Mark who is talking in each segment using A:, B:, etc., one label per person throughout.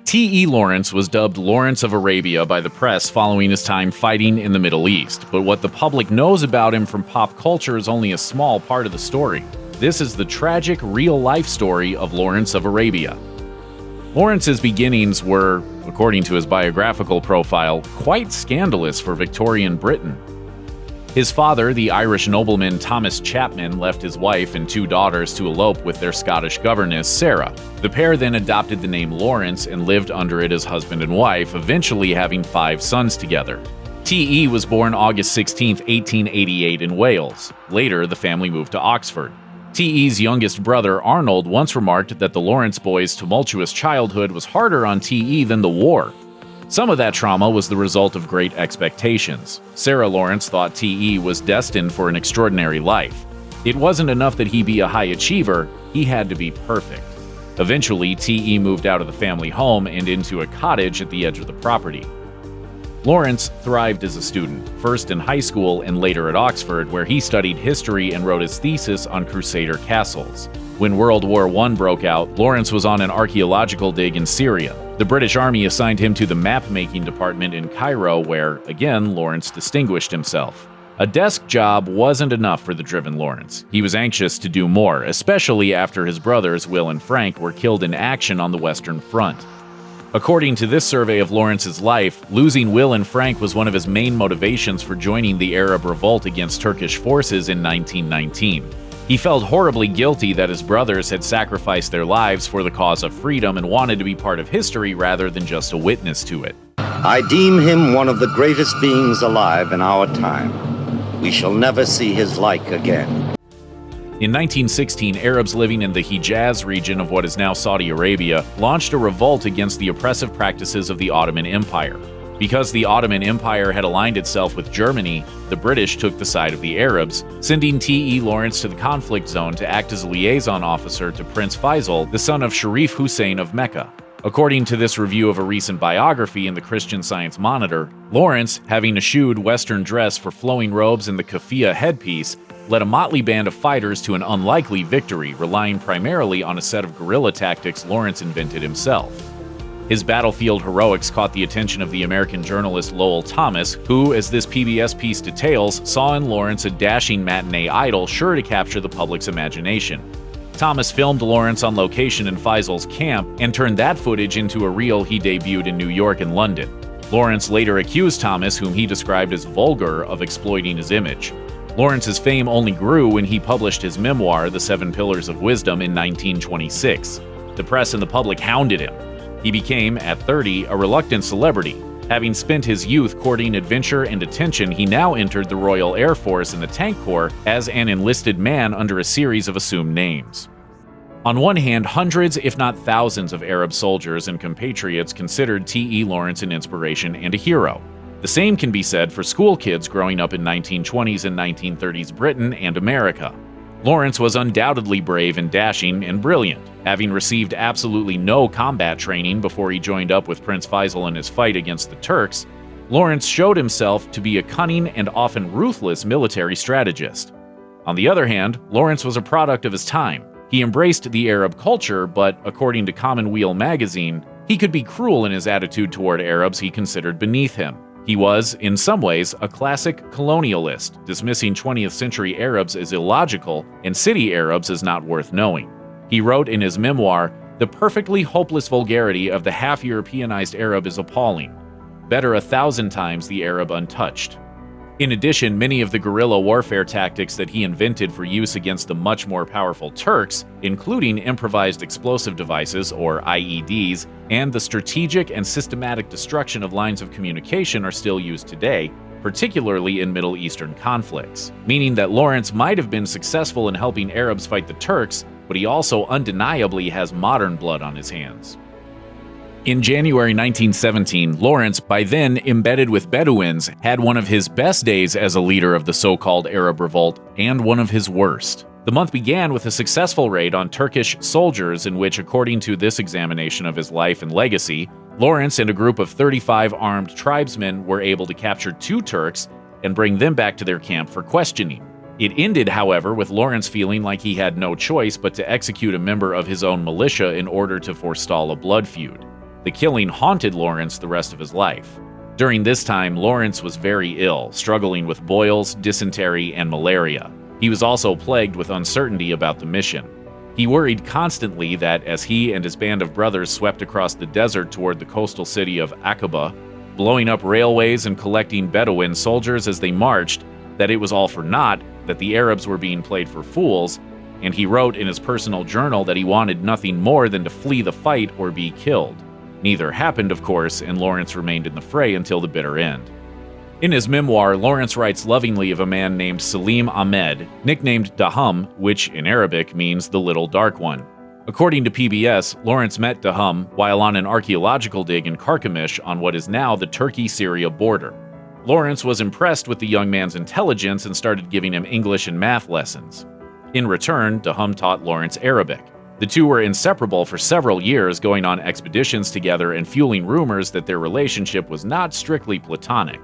A: T.E. Lawrence was dubbed Lawrence of Arabia by the press following his time fighting in the Middle East, but what the public knows about him from pop culture is only a small part of the story. This is the tragic, real-life story of Lawrence of Arabia. Lawrence's beginnings were, according to his biographical profile, quite scandalous for Victorian Britain. His father, the Irish nobleman Thomas Chapman, left his wife and 2 daughters to elope with their Scottish governess, Sarah. The pair then adopted the name Lawrence and lived under it as husband and wife, eventually having 5 sons together. T.E. was born August 16, 1888 in Wales. Later, the family moved to Oxford. T.E.'s youngest brother, Arnold, once remarked that the Lawrence boys' tumultuous childhood was harder on T.E. than the war. Some of that trauma was the result of great expectations. Sarah Lawrence thought T.E. was destined for an extraordinary life. It wasn't enough that he be a high achiever, he had to be perfect. Eventually, T.E. moved out of the family home and into a cottage at the edge of the property. Lawrence thrived as a student, first in high school and later at Oxford, where he studied history and wrote his thesis on Crusader castles. When World War I broke out, Lawrence was on an archaeological dig in Syria. The British Army assigned him to the map-making department in Cairo, where, again, Lawrence distinguished himself. A desk job wasn't enough for the driven Lawrence. He was anxious to do more, especially after his brothers, Will and Frank, were killed in action on the Western Front. According to this survey of Lawrence's life, losing Will and Frank was one of his main motivations for joining the Arab revolt against Turkish forces in 1919. He felt horribly guilty that his brothers had sacrificed their lives for the cause of freedom and wanted to be part of history rather than just a witness to it.
B: I deem him one of the greatest beings alive in our time. We shall never see his like again.
A: In 1916, Arabs living in the Hijaz region of what is now Saudi Arabia launched a revolt against the oppressive practices of the Ottoman Empire. Because the Ottoman Empire had aligned itself with Germany, the British took the side of the Arabs, sending T.E. Lawrence to the conflict zone to act as a liaison officer to Prince Faisal, the son of Sharif Hussein of Mecca. According to this review of a recent biography in the Christian Science Monitor, Lawrence, having eschewed Western dress for flowing robes and the keffiyeh headpiece, led a motley band of fighters to an unlikely victory, relying primarily on a set of guerrilla tactics Lawrence invented himself. His battlefield heroics caught the attention of the American journalist Lowell Thomas, who, as this PBS piece details, saw in Lawrence a dashing matinee idol sure to capture the public's imagination. Thomas filmed Lawrence on location in Faisal's camp and turned that footage into a reel he debuted in New York and London. Lawrence later accused Thomas, whom he described as vulgar, of exploiting his image. Lawrence's fame only grew when he published his memoir, The 7 Pillars of Wisdom, in 1926. The press and the public hounded him. He became, at 30, a reluctant celebrity. Having spent his youth courting adventure and attention, he now entered the Royal Air Force and the Tank Corps as an enlisted man under a series of assumed names. On one hand, hundreds, if not thousands, of Arab soldiers and compatriots considered T.E. Lawrence an inspiration and a hero. The same can be said for school kids growing up in 1920s and 1930s Britain and America. Lawrence was undoubtedly brave and dashing and brilliant. Having received absolutely no combat training before he joined up with Prince Faisal in his fight against the Turks, Lawrence showed himself to be a cunning and often ruthless military strategist. On the other hand, Lawrence was a product of his time. He embraced the Arab culture, but according to Commonweal magazine, he could be cruel in his attitude toward Arabs he considered beneath him. He was, in some ways, a classic colonialist, dismissing 20th century Arabs as illogical and city Arabs as not worth knowing. He wrote in his memoir, "The perfectly hopeless vulgarity of the half-Europeanized Arab is appalling. Better 1,000 times the Arab untouched." In addition, many of the guerrilla warfare tactics that he invented for use against the much more powerful Turks, including improvised explosive devices, or IEDs, and the strategic and systematic destruction of lines of communication are still used today, particularly in Middle Eastern conflicts, meaning that Lawrence might have been successful in helping Arabs fight the Turks, but he also undeniably has modern blood on his hands. In January 1917, Lawrence, by then embedded with Bedouins, had one of his best days as a leader of the so-called Arab Revolt, and one of his worst. The month began with a successful raid on Turkish soldiers in which, according to this examination of his life and legacy, Lawrence and a group of 35 armed tribesmen were able to capture 2 Turks and bring them back to their camp for questioning. It ended, however, with Lawrence feeling like he had no choice but to execute a member of his own militia in order to forestall a blood feud. The killing haunted Lawrence the rest of his life. During this time, Lawrence was very ill, struggling with boils, dysentery, and malaria. He was also plagued with uncertainty about the mission. He worried constantly that as he and his band of brothers swept across the desert toward the coastal city of Aqaba, blowing up railways and collecting Bedouin soldiers as they marched, that it was all for naught, that the Arabs were being played for fools, and he wrote in his personal journal that he wanted nothing more than to flee the fight or be killed. Neither happened, of course, and Lawrence remained in the fray until the bitter end. In his memoir, Lawrence writes lovingly of a man named Salim Ahmed, nicknamed Dahum, which in Arabic means the Little Dark One. According to PBS, Lawrence met Dahum while on an archaeological dig in Carchemish on what is now the Turkey-Syria border. Lawrence was impressed with the young man's intelligence and started giving him English and math lessons. In return, Dahum taught Lawrence Arabic. The two were inseparable for several years, going on expeditions together and fueling rumors that their relationship was not strictly platonic.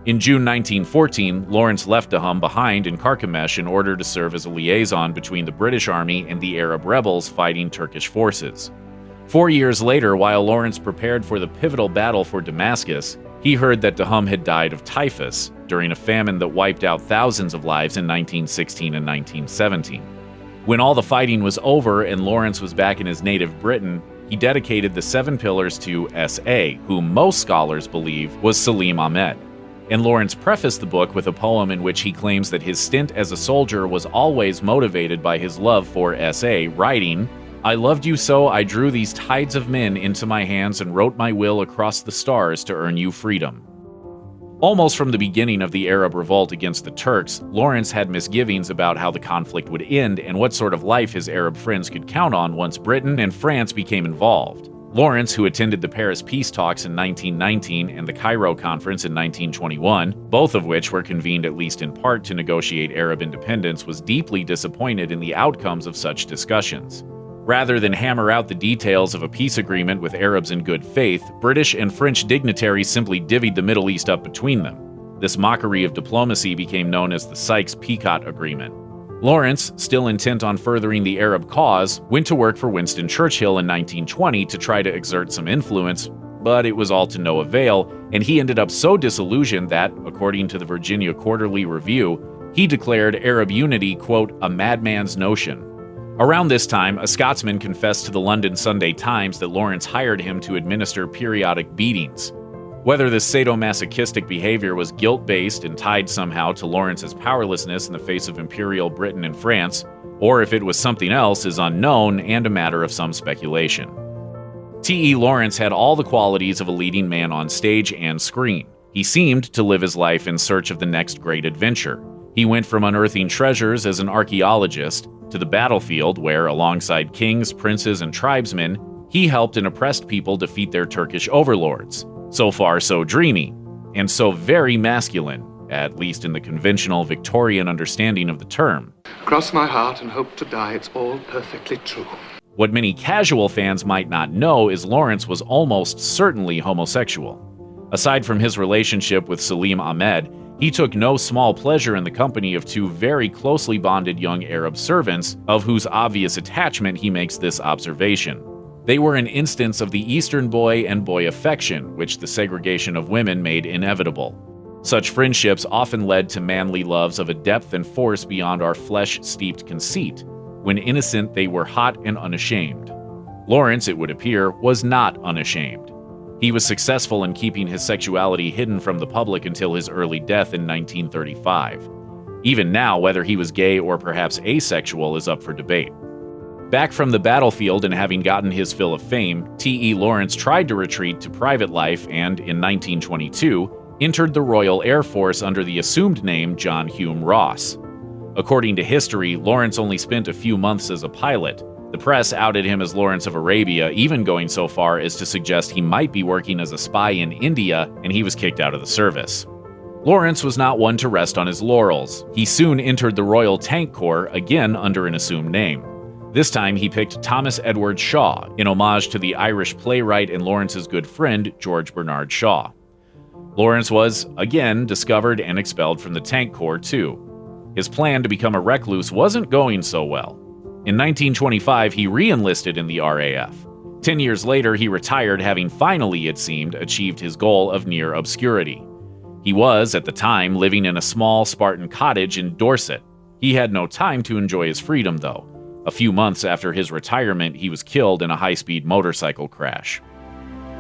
A: In June 1914, Lawrence left Dahum behind in Carchemish in order to serve as a liaison between the British Army and the Arab rebels fighting Turkish forces. 4 years later, while Lawrence prepared for the pivotal battle for Damascus, he heard that Dahum had died of typhus during a famine that wiped out thousands of lives in 1916 and 1917. When all the fighting was over and Lawrence was back in his native Britain, he dedicated the 7 pillars to S.A., whom most scholars believe was Salim Ahmed. And Lawrence prefaced the book with a poem in which he claims that his stint as a soldier was always motivated by his love for S.A., writing, "I loved you so I drew these tides of men into my hands and wrote my will across the stars to earn you freedom." Almost from the beginning of the Arab revolt against the Turks, Lawrence had misgivings about how the conflict would end and what sort of life his Arab friends could count on once Britain and France became involved. Lawrence, who attended the Paris peace talks in 1919 and the Cairo Conference in 1921, both of which were convened at least in part to negotiate Arab independence, was deeply disappointed in the outcomes of such discussions. Rather than hammer out the details of a peace agreement with Arabs in good faith, British and French dignitaries simply divvied the Middle East up between them. This mockery of diplomacy became known as the Sykes-Picot Agreement. Lawrence, still intent on furthering the Arab cause, went to work for Winston Churchill in 1920 to try to exert some influence, but it was all to no avail, and he ended up so disillusioned that, according to the Virginia Quarterly Review, he declared Arab unity, quote, "a madman's notion." Around this time, a Scotsman confessed to the London Sunday Times that Lawrence hired him to administer periodic beatings. Whether this sadomasochistic behavior was guilt-based and tied somehow to Lawrence's powerlessness in the face of Imperial Britain and France, or if it was something else, is unknown and a matter of some speculation. T.E. Lawrence had all the qualities of a leading man on stage and screen. He seemed to live his life in search of the next great adventure. He went from unearthing treasures as an archaeologist to the battlefield where, alongside kings, princes, and tribesmen, he helped an oppressed people defeat their Turkish overlords. So far, so dreamy, and so very masculine, at least in the conventional Victorian understanding of the term.
C: Cross my heart and hope to die, it's all perfectly true.
A: What many casual fans might not know is Lawrence was almost certainly homosexual. Aside from his relationship with Salim Ahmed, he took no small pleasure in the company of 2 very closely bonded young Arab servants, of whose obvious attachment he makes this observation. They were an instance of the Eastern boy and boy affection, which the segregation of women made inevitable. Such friendships often led to manly loves of a depth and force beyond our flesh-steeped conceit. When innocent, they were hot and unashamed. Lawrence, it would appear, was not unashamed. He was successful in keeping his sexuality hidden from the public until his early death in 1935. Even now, whether he was gay or perhaps asexual is up for debate. Back from the battlefield and having gotten his fill of fame, T.E. Lawrence tried to retreat to private life and, in 1922, entered the Royal Air Force under the assumed name John Hume Ross. According to history, Lawrence only spent a few months as a pilot. The press outed him as Lawrence of Arabia, even going so far as to suggest he might be working as a spy in India, and he was kicked out of the service. Lawrence was not one to rest on his laurels. He soon entered the Royal Tank Corps, again under an assumed name. This time he picked Thomas Edward Shaw, in homage to the Irish playwright and Lawrence's good friend, George Bernard Shaw. Lawrence was, again, discovered and expelled from the Tank Corps, too. His plan to become a recluse wasn't going so well. In 1925, he re-enlisted in the RAF. 10 years later, he retired, having finally, it seemed, achieved his goal of near obscurity. He was, at the time, living in a small Spartan cottage in Dorset. He had no time to enjoy his freedom, though. A few months after his retirement, he was killed in a high-speed motorcycle crash.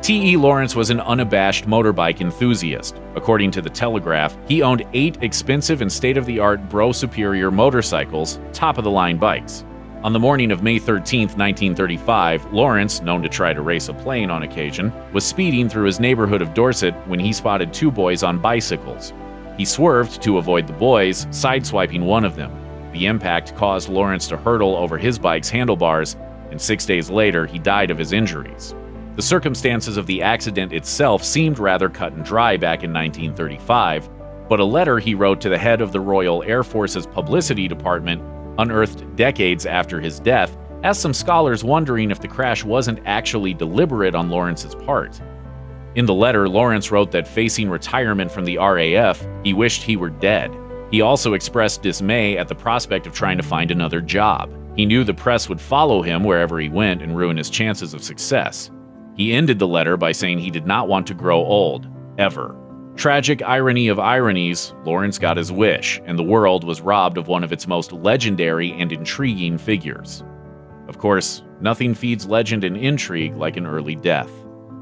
A: T.E. Lawrence was an unabashed motorbike enthusiast. According to the Telegraph, he owned 8 expensive and state-of-the-art Bro Superior motorcycles, top-of-the-line bikes. On the morning of May 13, 1935, Lawrence, known to try to race a plane on occasion, was speeding through his neighborhood of Dorset when he spotted 2 boys on bicycles. He swerved to avoid the boys, sideswiping one of them. The impact caused Lawrence to hurtle over his bike's handlebars, and 6 days later, he died of his injuries. The circumstances of the accident itself seemed rather cut and dry back in 1935, but a letter he wrote to the head of the Royal Air Force's publicity department, unearthed decades after his death, has some scholars wondering if the crash wasn't actually deliberate on Lawrence's part. In the letter, Lawrence wrote that facing retirement from the RAF, he wished he were dead. He also expressed dismay at the prospect of trying to find another job. He knew the press would follow him wherever he went and ruin his chances of success. He ended the letter by saying he did not want to grow old, ever. Tragic irony of ironies, Lawrence got his wish, and the world was robbed of one of its most legendary and intriguing figures. Of course, nothing feeds legend and intrigue like an early death.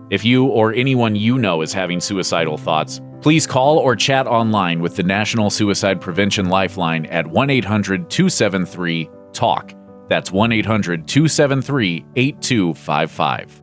A: If you or anyone you know is having suicidal thoughts, please call or chat online with the National Suicide Prevention Lifeline at 1-800-273-TALK. That's 1-800-273-8255.